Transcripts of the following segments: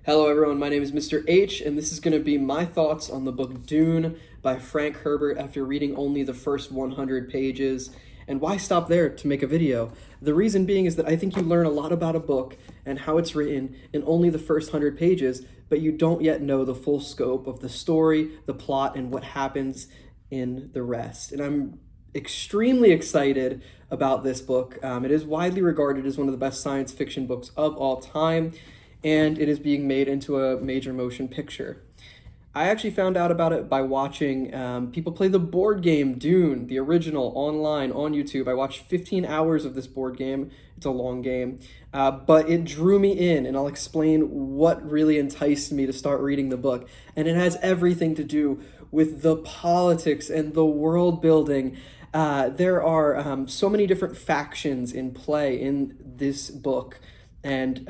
Hello everyone, my name is Mr. H, and this is going to be my thoughts on the book Dune by Frank Herbert after reading only the first 100 pages. And why stop there to make a video? The reason being is that I think you learn a lot about a book and how it's written in only the first 100 pages, but you don't yet know the full scope of the story, the plot, and what happens in the rest. And I'm extremely excited about this book. It is widely regarded as one of the best science fiction books of all time, and it is being made into a major motion picture. I actually found out about it by watching people play the board game Dune, the original, online on YouTube. I watched 15 hours of this board game. It's a long game, but it drew me in, and I'll explain what really enticed me to start reading the book. And it has everything to do with the politics and the world building. There are so many different factions in play in this book. And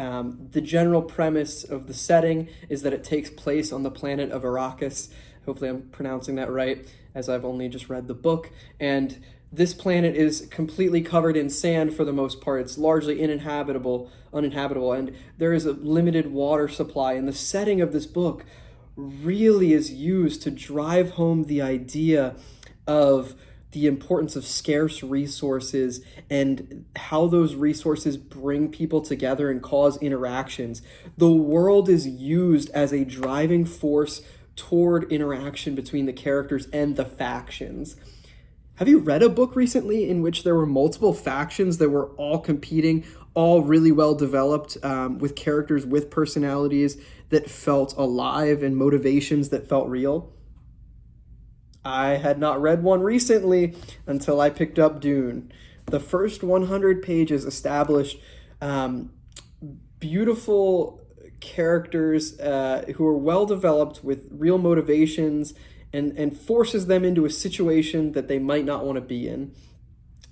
the general premise of the setting is that it takes place on the planet of Arrakis. Hopefully I'm pronouncing that right, as I've only just read the book. And this planet is completely covered in sand for the most part. It's largely uninhabitable, and there is a limited water supply. And the setting of this book really is used to drive home the idea of the importance of scarce resources and how those resources bring people together and cause interactions. The world is used as a driving force toward interaction between the characters and the factions. Have you read a book recently in which there were multiple factions that were all competing, all really well developed, with characters with personalities that felt alive and motivations that felt real? I had not read one recently until I picked up Dune. The first 100 pages established beautiful characters who are well developed with real motivations and forces them into a situation that they might not want to be in.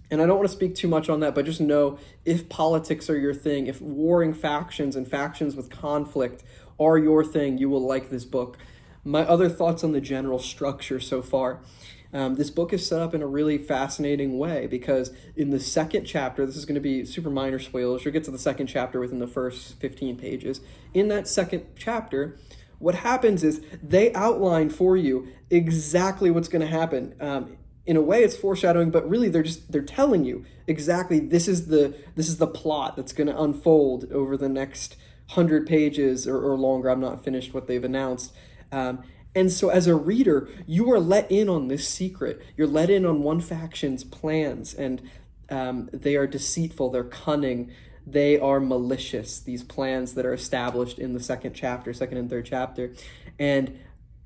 And I don't want to speak too much on that, but just know if politics are your thing, if warring factions and factions with conflict are your thing, you will like this book. My other thoughts on the general structure so far. This book is set up in a really fascinating way because in the second chapter, this is going to be super minor spoilers, you'll get to the second chapter within the first 15 pages. In that second chapter, what happens is they outline for you exactly what's going to happen. In a way, it's foreshadowing, but really they're telling you exactly this is the plot that's going to unfold over the next 100 pages or longer. I'm not finished what they've announced. And so as a reader, you are let in on this secret. You're let in on one faction's plans, and they are deceitful, they're cunning, they are malicious, these plans that are established in the second and third chapter. And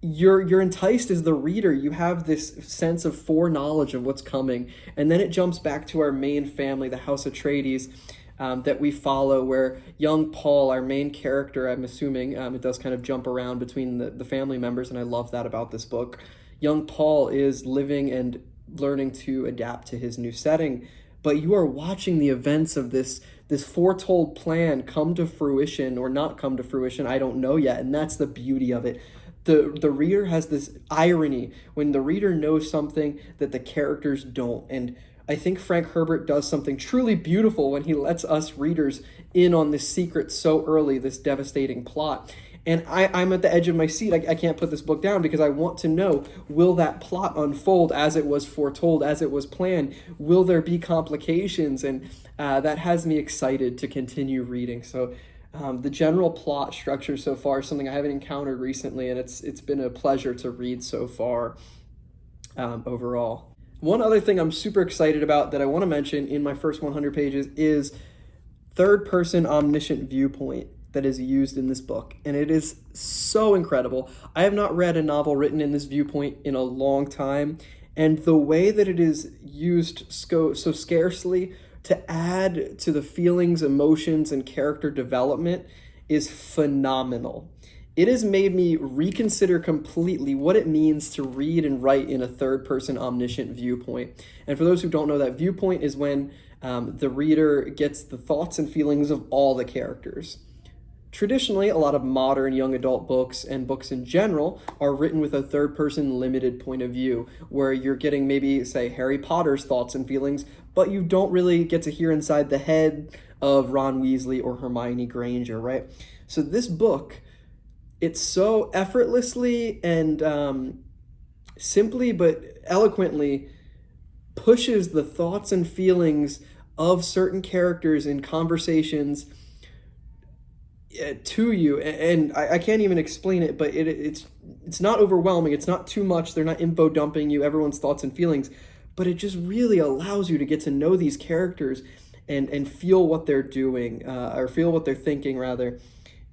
you're enticed as the reader. You have this sense of foreknowledge of what's coming. And then it jumps back to our main family, the House Atreides, that we follow, where young Paul, our main character, I'm assuming, it does kind of jump around between the family members, and I love that about this book. Young Paul is living and learning to adapt to his new setting, but you are watching the events of this foretold plan come to fruition or not come to fruition, I don't know yet, and that's the beauty of it. The reader has this irony when the reader knows something that the characters don't, and I think Frank Herbert does something truly beautiful when he lets us readers in on this secret so early, this devastating plot. And I'm at the edge of my seat. I can't put this book down because I want to know, will that plot unfold as it was foretold, as it was planned? Will there be complications? And that has me excited to continue reading. So the general plot structure so far is something I haven't encountered recently, and it's been a pleasure to read so far overall. One other thing I'm super excited about that I want to mention in my first 100 pages is third-person omniscient viewpoint that is used in this book. And it is so incredible. I have not read a novel written in this viewpoint in a long time. And the way that it is used so scarcely to add to the feelings, emotions, and character development is phenomenal. It has made me reconsider completely what it means to read and write in a third-person omniscient viewpoint. And for those who don't know, that viewpoint is when the reader gets the thoughts and feelings of all the characters. Traditionally, a lot of modern young adult books and books in general are written with a third-person limited point of view, where you're getting maybe, say, Harry Potter's thoughts and feelings, but you don't really get to hear inside the head of Ron Weasley or Hermione Granger, right? So this book it so effortlessly and simply but eloquently pushes the thoughts and feelings of certain characters in conversations to you, and I can't even explain it, but it's not overwhelming, it's not too much, they're not info dumping you everyone's thoughts and feelings, but it just really allows you to get to know these characters and feel what they're doing, or feel what they're thinking rather,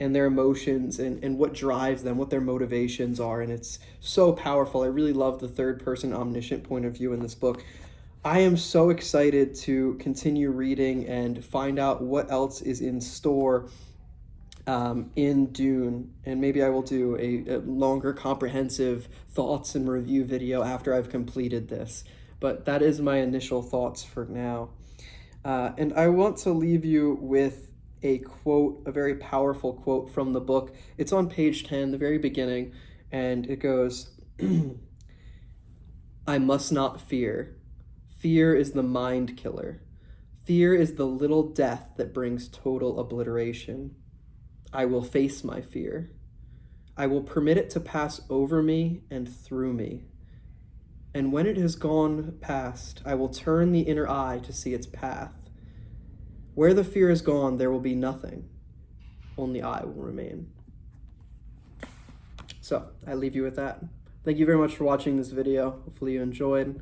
and their emotions, and what drives them, what their motivations are. And it's so powerful. I really love the third person omniscient point of view in this book. I am so excited to continue reading and find out what else is in store in Dune, and maybe I will do a longer comprehensive thoughts and review video after I've completed this. But that is my initial thoughts for now. And I want to leave you with a quote, a very powerful quote from the book. It's on page 10, the very beginning, and it goes, I must not fear. Fear is the mind killer. Fear is the little death that brings total obliteration. I will face my fear. I will permit it to pass over me and through me. And when it has gone past, I will turn the inner eye to see its path. Where the fear is gone, there will be nothing. Only I will remain. So, I leave you with that. Thank you very much for watching this video. Hopefully you enjoyed.